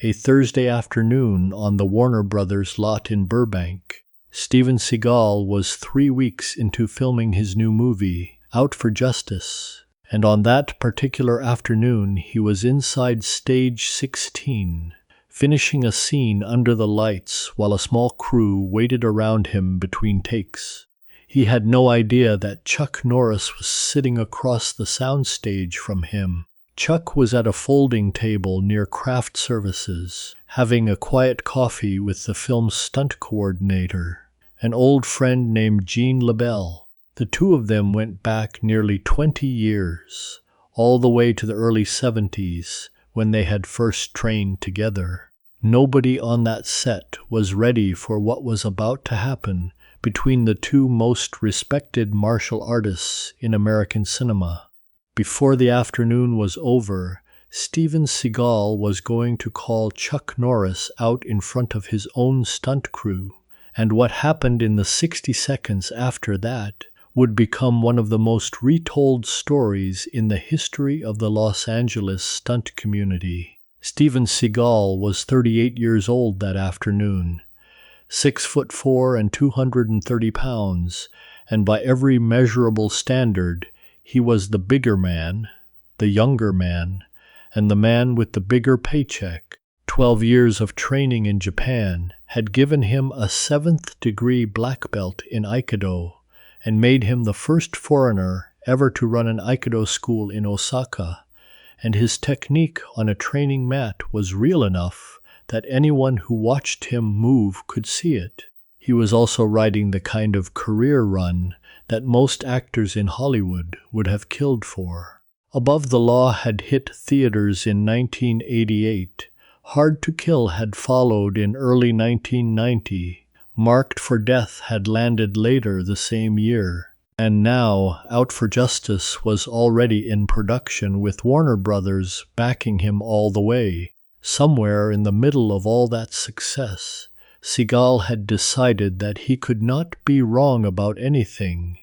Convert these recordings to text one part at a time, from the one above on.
a Thursday afternoon on the Warner Brothers lot in Burbank. Steven Seagal was 3 weeks into filming his new movie, Out for Justice, and on that particular afternoon he was inside stage 16, finishing a scene under the lights while a small crew waited around him between takes. He had no idea that Chuck Norris was sitting across the soundstage from him. Chuck was at a folding table near craft services, having a quiet coffee with the film's stunt coordinator, an old friend named Jean-Claude. The two of them went back nearly 20 years, all the way to the early 70s, when they had first trained together. Nobody on that set was ready for what was about to happen between the two most respected martial artists in American cinema. Before the afternoon was over, Steven Seagal was going to call Chuck Norris out in front of his own stunt crew, and what happened in the 60 seconds after that would become one of the most retold stories in the history of the Los Angeles stunt community. Steven Seagal was 38 years old that afternoon, 6'4" and 230 pounds, and by every measurable standard, he was the bigger man, the younger man, and the man with the bigger paycheck. 12 years of training in Japan had given him a 7th-degree black belt in Aikido and made him the first foreigner ever to run an Aikido school in Osaka, and his technique on a training mat was real enough that anyone who watched him move could see it. He was also riding the kind of career run that most actors in Hollywood would have killed for. Above the Law had hit theaters in 1988. Hard to Kill had followed in early 1990. Marked for Death had landed later the same year. And now, Out for Justice was already in production with Warner Brothers backing him all the way. Somewhere in the middle of all that success, Seagal had decided that he could not be wrong about anything,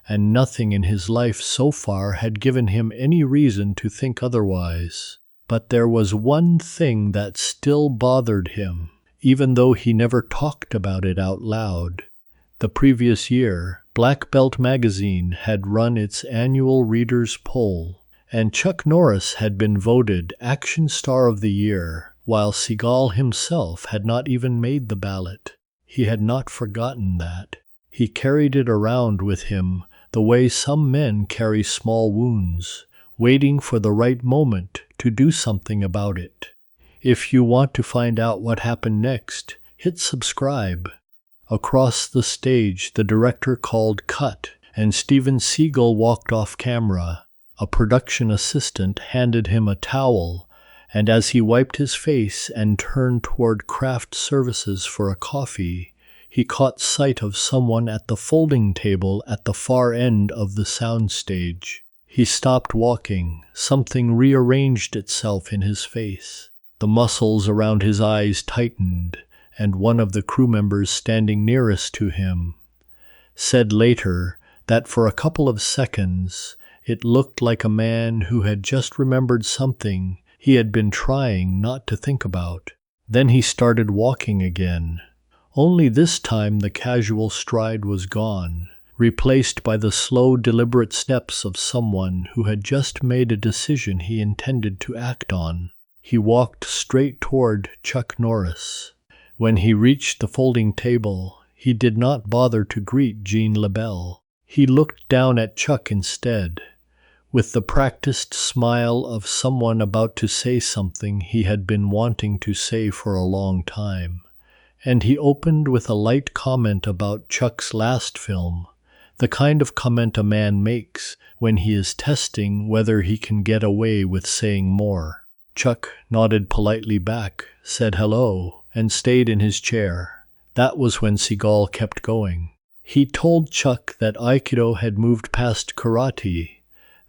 and nothing in his life so far had given him any reason to think otherwise. But there was one thing that still bothered him, even though he never talked about it out loud. The previous year, Black Belt magazine had run its annual readers' poll, and Chuck Norris had been voted Action Star of the Year, while Seagal himself had not even made the ballot. He had not forgotten that. He carried it around with him the way some men carry small wounds, waiting for the right moment to do something about it. If you want to find out what happened next, hit subscribe. Across the stage, the director called cut, and Steven Seagal walked off camera. A production assistant handed him a towel, and as he wiped his face and turned toward craft services for a coffee, he caught sight of someone at the folding table at the far end of the soundstage. He stopped walking. Something rearranged itself in his face. The muscles around his eyes tightened, and one of the crew members standing nearest to him said later that for a couple of seconds it looked like a man who had just remembered something he had been trying not to think about. Then he started walking again. Only this time the casual stride was gone, replaced by the slow, deliberate steps of someone who had just made a decision he intended to act on. He walked straight toward Chuck Norris. When he reached the folding table, he did not bother to greet Jean-Claude. He looked down at Chuck instead, with the practiced smile of someone about to say something he had been wanting to say for a long time. And he opened with a light comment about Chuck's last film, the kind of comment a man makes when he is testing whether he can get away with saying more. Chuck nodded politely back, said hello, and stayed in his chair. That was when Seagal kept going. He told Chuck that Aikido had moved past karate,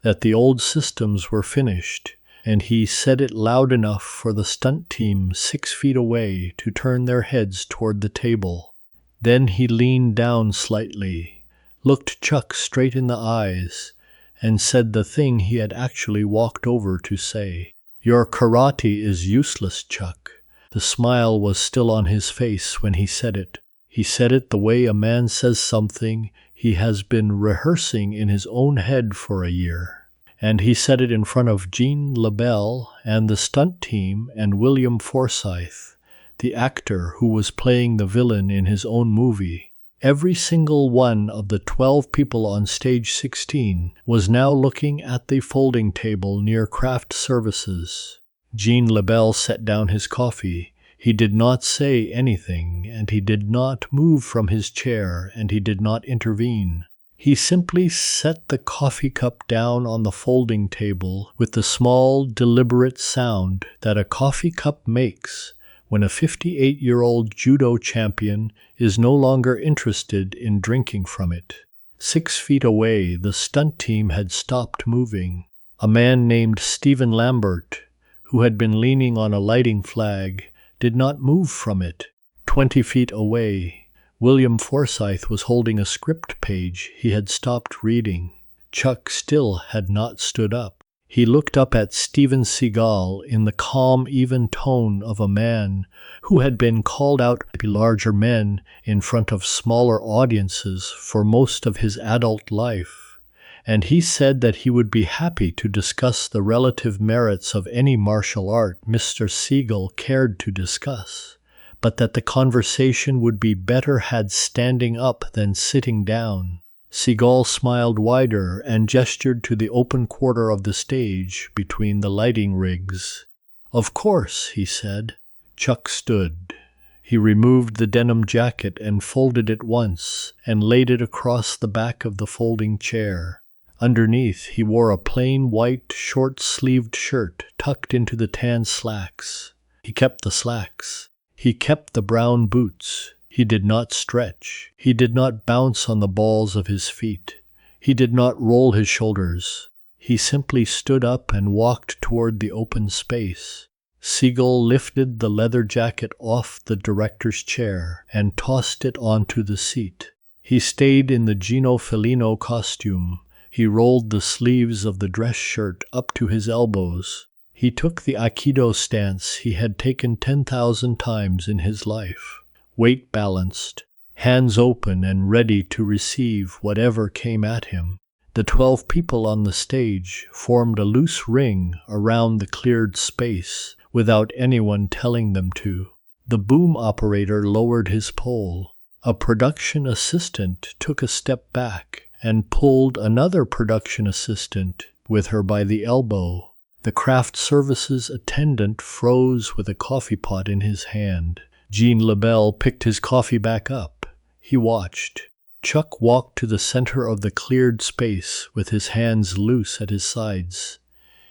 that the old systems were finished, and he said it loud enough for the stunt team 6 feet away to turn their heads toward the table. Then he leaned down slightly, looked Chuck straight in the eyes, and said the thing he had actually walked over to say. "Your karate is useless, Chuck. The smile was still on his face when he said it. He said it the way a man says something he has been rehearsing in his own head for a year. And he said it in front of Jean LaBelle and the stunt team and William Forsythe, the actor who was playing the villain in his own movie. Every single one of the 12 people on stage 16 was now looking at the folding table near craft services. Jean LaBelle set down his coffee. He did not say anything, and he did not move from his chair, and he did not intervene. He simply set the coffee cup down on the folding table with the small, deliberate sound that a coffee cup makes when a 58-year-old judo champion is no longer interested in drinking from it. 6 feet away, the stunt team had stopped moving. A man named Stephen Lambert, who had been leaning on a lighting flag, did not move from it. 20 feet away, William Forsythe was holding a script page he had stopped reading. Chuck still had not stood up. He looked up at Steven Seagal in the calm, even tone of a man who had been called out to be larger men in front of smaller audiences for most of his adult life, and he said that he would be happy to discuss the relative merits of any martial art Mr. Seagal cared to discuss, but that the conversation would be better had standing up than sitting down. Seagal smiled wider and gestured to the open quarter of the stage between the lighting rigs. "Of course," he said. Chuck stood. He removed the denim jacket and folded it once and laid it across the back of the folding chair. Underneath, he wore a plain white short-sleeved shirt tucked into the tan slacks. He kept the slacks. He kept the brown boots. He did not stretch. He did not bounce on the balls of his feet. He did not roll his shoulders. He simply stood up and walked toward the open space. Seagal lifted the leather jacket off the director's chair and tossed it onto the seat. He stayed in the Gino Felino costume. He rolled the sleeves of the dress shirt up to his elbows. He took the Aikido stance he had taken 10,000 times in his life. Weight balanced, hands open and ready to receive whatever came at him. The 12 people on the stage formed a loose ring around the cleared space without anyone telling them to. The boom operator lowered his pole. A production assistant took a step back and pulled another production assistant with her by the elbow. The craft services attendant froze with a coffee pot in his hand. Jean LaBelle picked his coffee back up. He watched. Chuck walked to the center of the cleared space with his hands loose at his sides.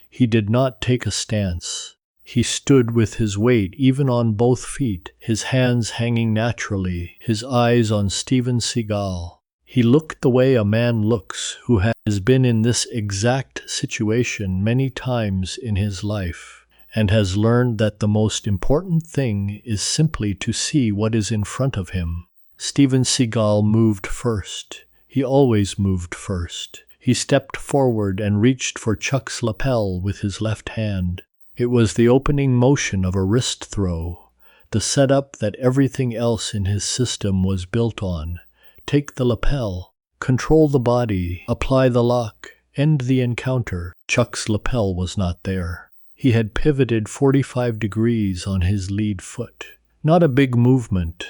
He did not take a stance. He stood with his weight even on both feet, his hands hanging naturally, his eyes on Steven Seagal. He looked the way a man looks who has been in this exact situation many times in his life, and has learned that the most important thing is simply to see what is in front of him. Steven Seagal moved first. He always moved first. He stepped forward and reached for Chuck's lapel with his left hand. It was the opening motion of a wrist throw, the setup that everything else in his system was built on. Take the lapel, control the body, apply the lock, end the encounter. Chuck's lapel was not there. He had pivoted 45 degrees on his lead foot. Not a big movement,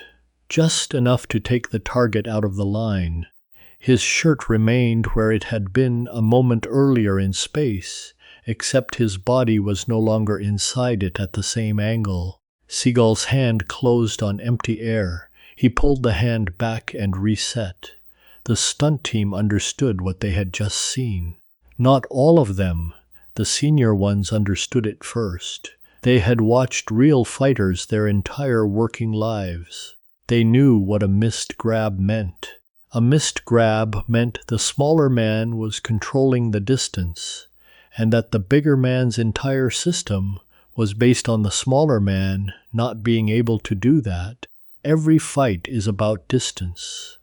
just enough to take the target out of the line. His shirt remained where it had been a moment earlier in space, except his body was no longer inside it at the same angle. Seagal's hand closed on empty air. He pulled the hand back and reset. The stunt team understood what they had just seen. Not all of them. The senior ones understood it first. They had watched real fighters their entire working lives. They knew what a missed grab meant. A missed grab meant the smaller man was controlling the distance, and that the bigger man's entire system was based on the smaller man not being able to do that. Every fight is about distance.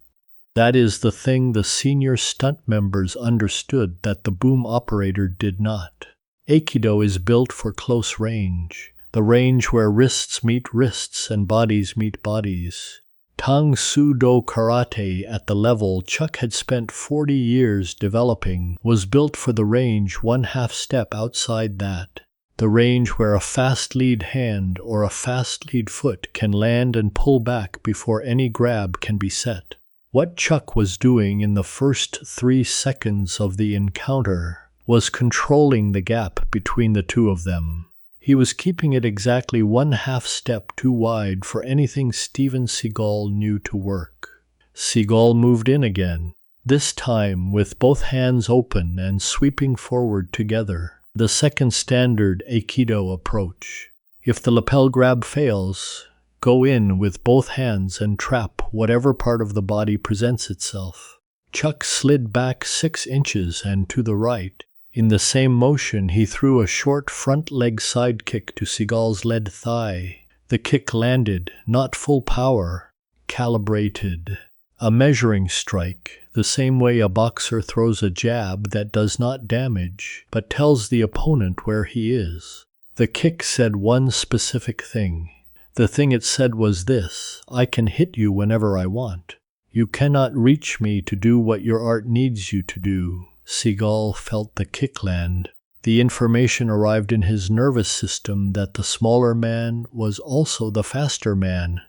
That is the thing the senior stunt members understood that the boom operator did not. Aikido is built for close range. the range where wrists meet wrists and bodies meet bodies. Tang Soo Do Karate, at the level Chuck had spent 40 years developing, was built for the range one half step outside that. The range where a fast lead hand or a fast lead foot can land and pull back before any grab can be set. What Chuck was doing in the first 3 seconds of the encounter was controlling the gap between the two of them. He was keeping it exactly one half step too wide for anything Steven Seagal knew to work. Seagal moved in again, this time with both hands open and sweeping forward together. The second standard Aikido approach. If the lapel grab fails, go in with both hands and trap whatever part of the body presents itself. Chuck slid back 6 inches and to the right. In the same motion, he threw a short front leg side kick to Seagal's lead thigh. The kick landed, not full power, calibrated. A measuring strike, the same way a boxer throws a jab that does not damage, but tells the opponent where he is. The kick said one specific thing. The thing it said was this: I can hit you whenever I want. You cannot reach me to do what your art needs you to do. Seagal felt the kick land. The information arrived in his nervous system that the smaller man was also the faster man.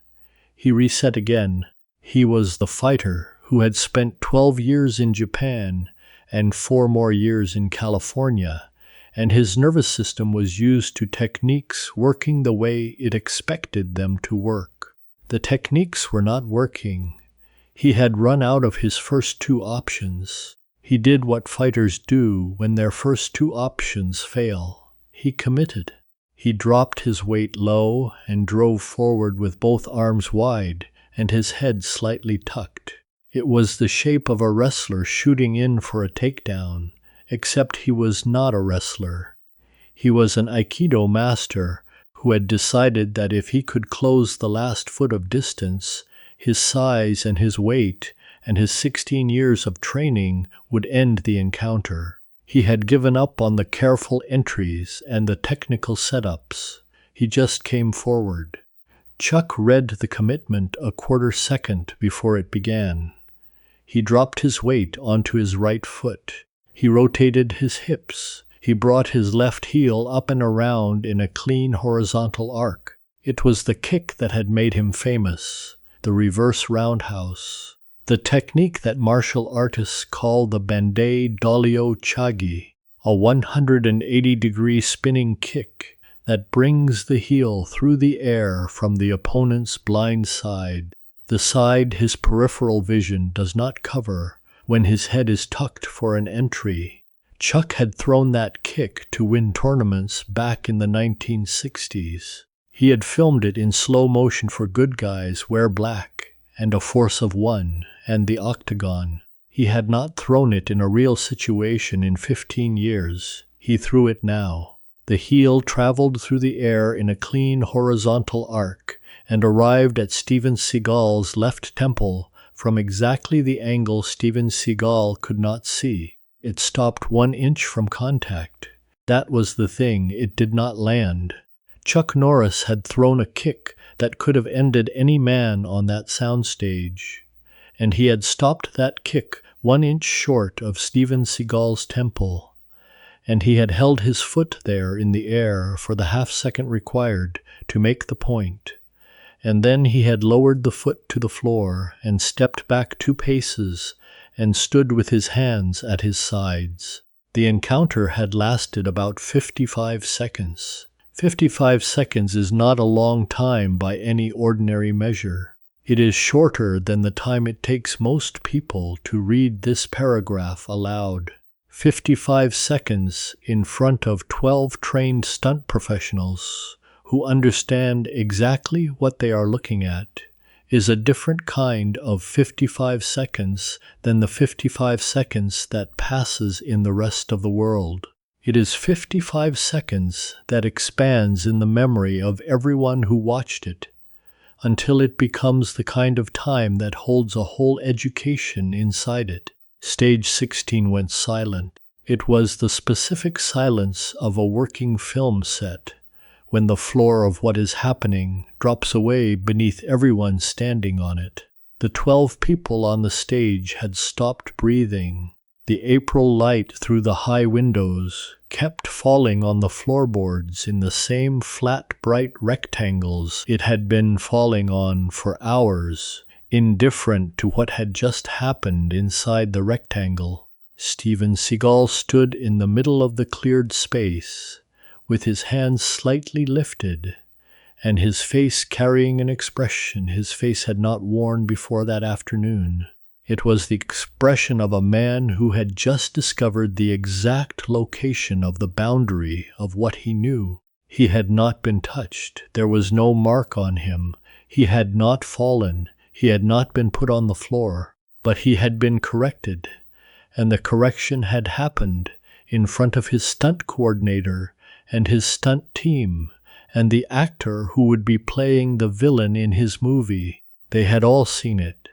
He reset again. He was the fighter who had spent 12 years in Japan and 4 more years in California, and his nervous system was used to techniques working the way it expected them to work. The techniques were not working. He had run out of his first 2 options. He did what fighters do when their first 2 options fail. He committed. He dropped his weight low and drove forward with both arms wide and his head slightly tucked. It was the shape of a wrestler shooting in for a takedown, except he was not a wrestler. He was an Aikido master who had decided that if he could close the last foot of distance, his size and his weight and his 16 years of training would end the encounter. He had given up on the careful entries and the technical setups. He just came forward. Chuck read the commitment a quarter second before it began. He dropped his weight onto his right foot. He rotated his hips. He brought his left heel up and around in a clean horizontal arc. It was the kick that had made him famous, the reverse roundhouse. The technique that martial artists call the Bandai Dolio Chagi, a 180-degree spinning kick that brings the heel through the air from the opponent's blind side, the side his peripheral vision does not cover when his head is tucked for an entry. Chuck had thrown that kick to win tournaments back in the 1960s. He had filmed it in slow motion for Good Guys Wear Black and A Force of One and The Octagon. He had not thrown it in a real situation in 15 years. He threw it now. The heel traveled through the air in a clean horizontal arc and arrived at Steven Seagal's left temple from exactly the angle Steven Seagal could not see. It stopped 1 inch from contact. That was the thing, it did not land. Chuck Norris had thrown a kick that could have ended any man on that soundstage, and he had stopped that kick 1 inch short of Steven Seagal's temple, and he had held his foot there in the air for the half-second required to make the point, and then he had lowered the foot to the floor and stepped back 2 paces and stood with his hands at his sides. The encounter had lasted about 55 seconds. 55 seconds is not a long time by any ordinary measure. It is shorter than the time it takes most people to read this paragraph aloud. 55 seconds in front of 12 trained stunt professionals who understand exactly what they are looking at is a different kind of 55 seconds than the 55 seconds that passes in the rest of the world. It is 55 seconds that expands in the memory of everyone who watched it, until it becomes the kind of time that holds a whole education inside it. Stage 16 went silent. It was the specific silence of a working film set, when the floor of what is happening drops away beneath everyone standing on it. The 12 people on the stage had stopped breathing. The April light through the high windows kept falling on the floorboards in the same flat, bright rectangles it had been falling on for hours, indifferent to what had just happened inside the rectangle. Steven Seagal stood in the middle of the cleared space, with his hands slightly lifted, and his face carrying an expression his face had not worn before that afternoon. It was the expression of a man who had just discovered the exact location of the boundary of what he knew. He had not been touched. There was no mark on him. He had not fallen. He had not been put on the floor. But he had been corrected, and the correction had happened in front of his stunt coordinator and his stunt team, and the actor who would be playing the villain in his movie. They had all seen it.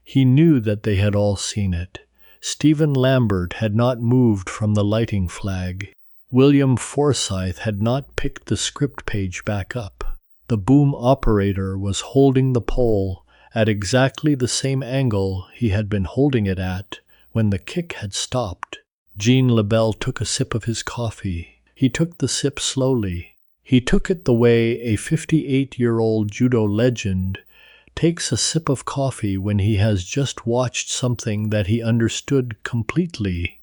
He knew that they had all seen it. Stephen Lambert had not moved from the lighting flag. William Forsythe had not picked the script page back up. The boom operator was holding the pole at exactly the same angle he had been holding it at when the kick had stopped. Jean LaBelle took a sip of his coffee. He took the sip slowly. He took it the way a 58-year-old judo legend takes a sip of coffee when he has just watched something that he understood completely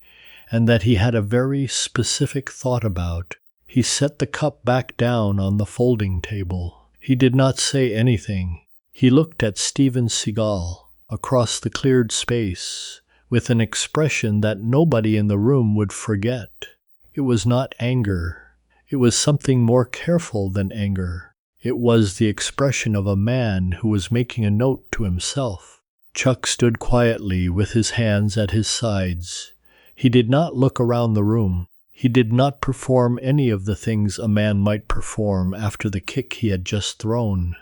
and that he had a very specific thought about. He set the cup back down on the folding table. He did not say anything. He looked at Steven Seagal across the cleared space with an expression that nobody in the room would forget. It was not anger. It was something more careful than anger. It was the expression of a man who was making a note to himself. Chuck stood quietly with his hands at his sides. He did not look around the room. He did not perform any of the things a man might perform after the kick he had just thrown.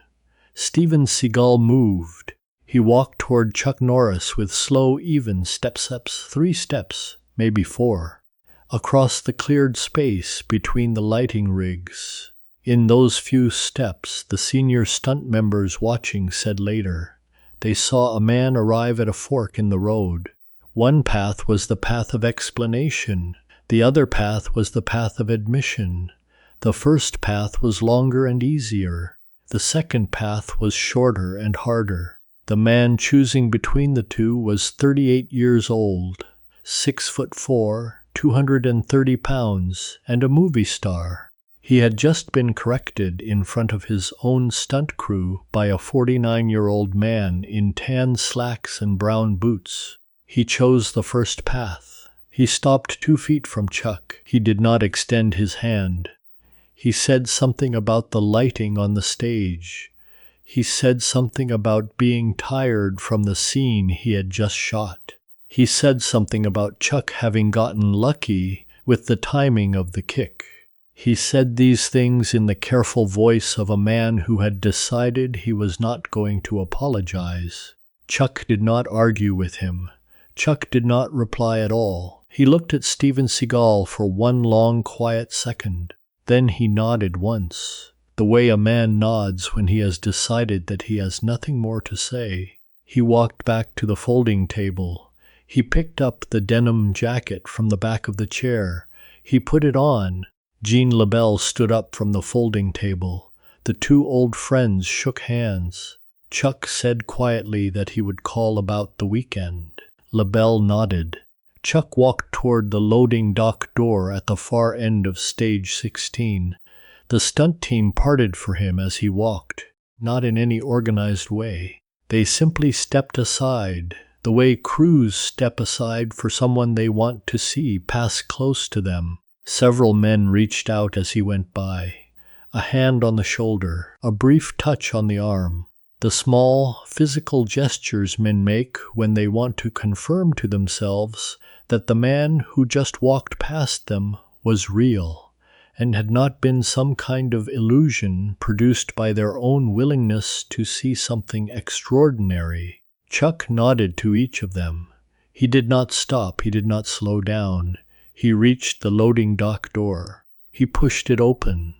Steven Seagal moved. He walked toward Chuck Norris with slow, even steps, 3 steps, maybe 4, across the cleared space between the lighting rigs. In those few steps, the senior stunt members watching said later, they saw a man arrive at a fork in the road. One path was the path of explanation. The other path was the path of admission. The first path was longer and easier. The second path was shorter and harder. The man choosing between the two was 38 years old, 6'4", 230 pounds, and a movie star. He had just been corrected in front of his own stunt crew by a 49-year-old man in tan slacks and brown boots. He chose the first path. He stopped 2 feet from Chuck. He did not extend his hand. He said something about the lighting on the stage. He said something about being tired from the scene he had just shot. He said something about Chuck having gotten lucky with the timing of the kick. He said these things in the careful voice of a man who had decided he was not going to apologize. Chuck did not argue with him. Chuck did not reply at all. He looked at Steven Seagal for one long, quiet second. Then he nodded once, the way a man nods when he has decided that he has nothing more to say. He walked back to the folding table. He picked up the denim jacket from the back of the chair. He put it on. Jean LaBelle stood up from the folding table. The 2 old friends shook hands. Chuck said quietly that he would call about the weekend. LaBelle nodded. Chuck walked toward the loading dock door at the far end of stage 16. The stunt team parted for him as he walked, not in any organized way. They simply stepped aside, the way crews step aside for someone they want to see pass close to them. Several men reached out as he went by. A hand on the shoulder, a brief touch on the arm. The small, physical gestures men make when they want to confirm to themselves that the man who just walked past them was real and had not been some kind of illusion produced by their own willingness to see something extraordinary. Chuck nodded to each of them. He did not stop. He did not slow down. He reached the loading dock door. He pushed it open.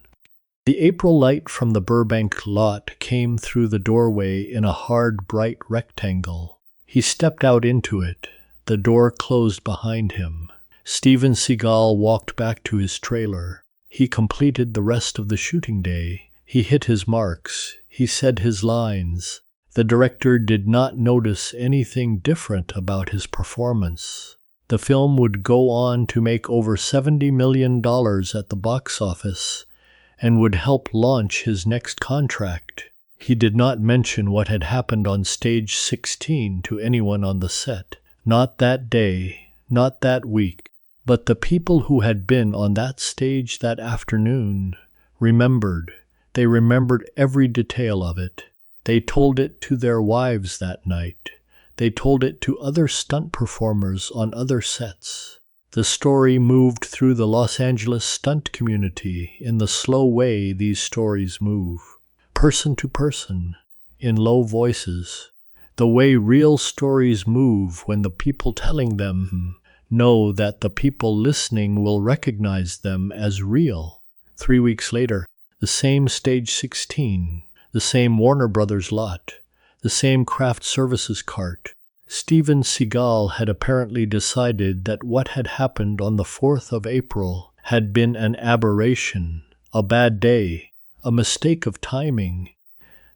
The April light from the Burbank lot came through the doorway in a hard, bright rectangle. He stepped out into it. The door closed behind him. Steven Seagal walked back to his trailer. He completed the rest of the shooting day. He hit his marks. He said his lines. The director did not notice anything different about his performance. The film would go on to make over $70 million at the box office and would help launch his next contract. He did not mention what had happened on stage 16 to anyone on the set. Not that day, not that week, but the people who had been on that stage that afternoon remembered. They remembered every detail of it. They told it to their wives that night. They told it to other stunt performers on other sets. The story moved through the Los Angeles stunt community in the slow way these stories move, person to person, in low voices, the way real stories move when the people telling them know that the people listening will recognize them as real. 3 weeks later, the same stage 16, the same Warner Brothers lot, the same craft services cart. Steven Seagal had apparently decided that what had happened on the 4th of April had been an aberration, a bad day, a mistake of timing,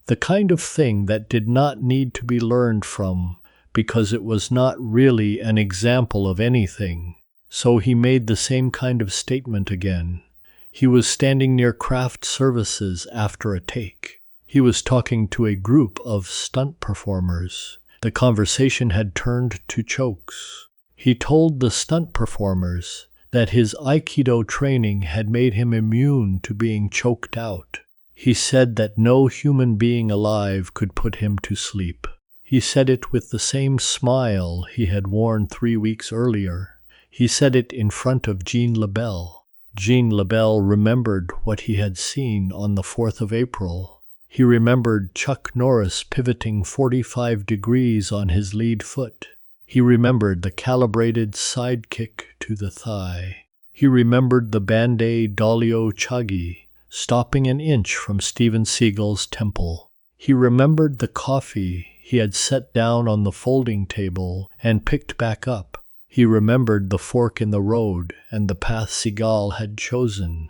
the kind of thing that did not need to be learned from because it was not really an example of anything. So he made the same kind of statement again. He was standing near craft services after a take. He was talking to a group of stunt performers. The conversation had turned to chokes. He told the stunt performers that his Aikido training had made him immune to being choked out. He said that no human being alive could put him to sleep. He said it with the same smile he had worn 3 weeks earlier. He said it in front of Jean LaBelle. Jean LaBelle remembered what he had seen on the 4th of April. He remembered Chuck Norris pivoting 45 degrees on his lead foot. He remembered the calibrated side kick to the thigh. He remembered the Band-Aid Dalio Chagi stopping an inch from Steven Seagal's temple. He remembered the coffee he had set down on the folding table and picked back up. He remembered the fork in the road and the path Seagal had chosen.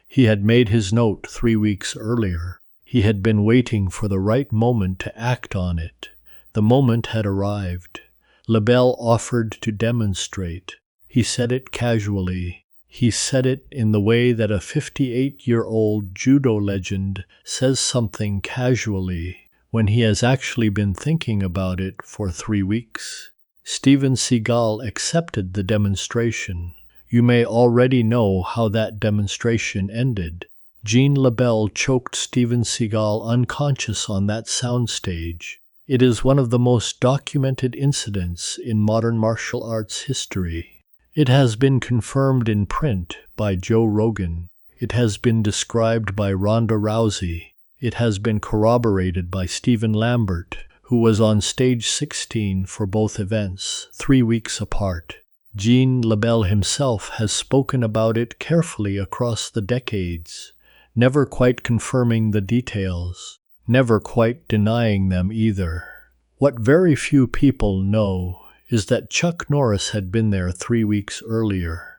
He had made his note 3 weeks earlier. He had been waiting for the right moment to act on it. The moment had arrived. LaBelle offered to demonstrate. He said it casually. He said it in the way that a 58-year-old judo legend says something casually when he has actually been thinking about it for 3 weeks. Steven Seagal accepted the demonstration. You may already know how that demonstration ended. Jean LaBelle choked Steven Seagal unconscious on that soundstage. It is one of the most documented incidents in modern martial arts history. It has been confirmed in print by Joe Rogan. It has been described by Ronda Rousey. It has been corroborated by Stephen Lambert, who was on stage 16 for both events, 3 weeks apart. Jean LaBelle himself has spoken about it carefully across the decades, never quite confirming the details, never quite denying them either. What very few people know is that Chuck Norris had been there 3 weeks earlier.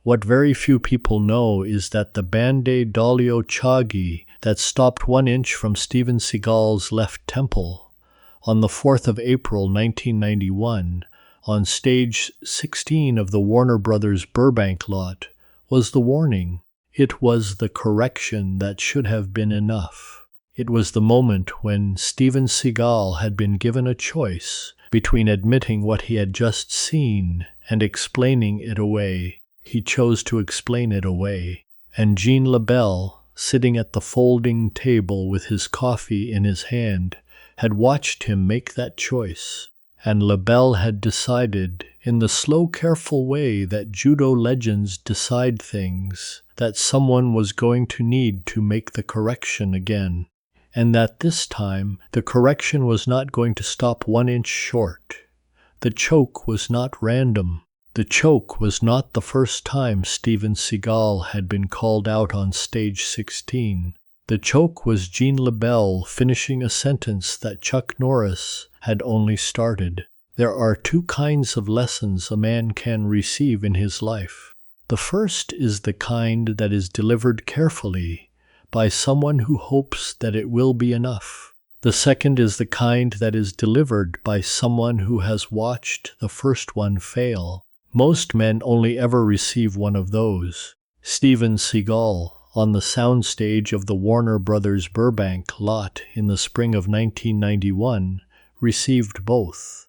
What very few people know is that the Band-Aid Dalio Chagi that stopped 1 inch from Steven Seagal's left temple on the 4th of April 1991 on stage 16 of the Warner Brothers Burbank lot was the warning. It was the correction that should have been enough. It was the moment when Steven Seagal had been given a choice between admitting what he had just seen and explaining it away. He chose to explain it away. And Jean LaBelle, sitting at the folding table with his coffee in his hand, had watched him make that choice. And LaBelle had decided, in the slow, careful way that judo legends decide things, that someone was going to need to make the correction again, and that this time the correction was not going to stop 1 inch short. The choke was not random. The choke was not the first time Steven Seagal had been called out on stage 16. The choke was Jean LaBelle finishing a sentence that Chuck Norris had only started. There are two kinds of lessons a man can receive in his life. The first is the kind that is delivered carefully by someone who hopes that it will be enough. The second is the kind that is delivered by someone who has watched the first one fail. Most men only ever receive one of those. Steven Seagal, on the soundstage of the Warner Brothers Burbank lot in the spring of 1991, received both.